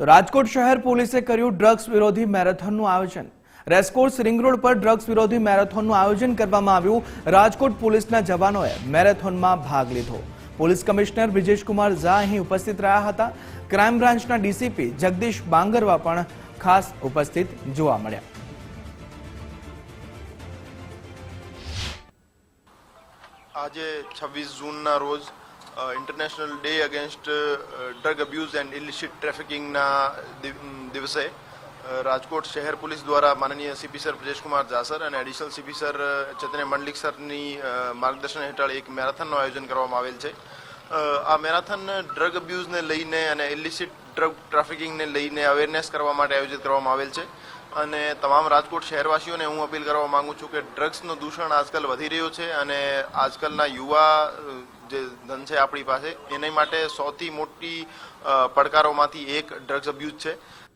તો રાજકોટ શહેર પોલીસે કર્યું ડ્રગ્સ વિરોધી મેરેથોનનું આયોજન। રેસકોર્સ રિંગ રોડ પર ડ્રગ્સ વિરોધી મેરેથોનનું આયોજન કરવામાં આવ્યું। રાજકોટ પોલીસના જવાનોએ મેરેથોનમાં ભાગ લીધો। પોલીસ કમિશનર બ્રિજેશ કુમાર ઝા અહીં ઉપસ્થિત રહ્યા હતા। ક્રાઇમ બ્રાન્ચના ડીસીપી જગદીશ બાંગરવા પણ ખાસ ઉપસ્થિત જોવા મળ્યા। આજે 26 જૂનના રોજ international day against drug abuse and illicit ટ્રાફિકિંગના દિવસે રાજકોટ શહેર પોલીસ દ્વારા માનનીય CP sir Brijesh Kumar Jha sir અને additional CP sir Chaitanya Mandlik સરની માર્ગદર્શન હેઠળ એક મેરેથોનનું આયોજન કરવામાં આવેલ છે। આ મેરેથોન ડ્રગ અબ્યુઝને લઈને અને ઇલિસિટ ડ્રગ ટ્રાફિકિંગને લઈને અવેરનેસ કરવા માટે આયોજિત કરવામાં આવેલ છે અને તમામ રાજકોટ શહેરવાસીઓને હું અપીલ કરવા માંગુ છું કે ડ્રગ્સનું દૂષણ આજકાલ વધી રહ્યું છે અને આજકાલના યુવા જે ધન છે આપણી પાસે એની માટે સૌથી મોટી પડકારોમાંથી એક ડ્રગ્સ અબ્યુઝ છે।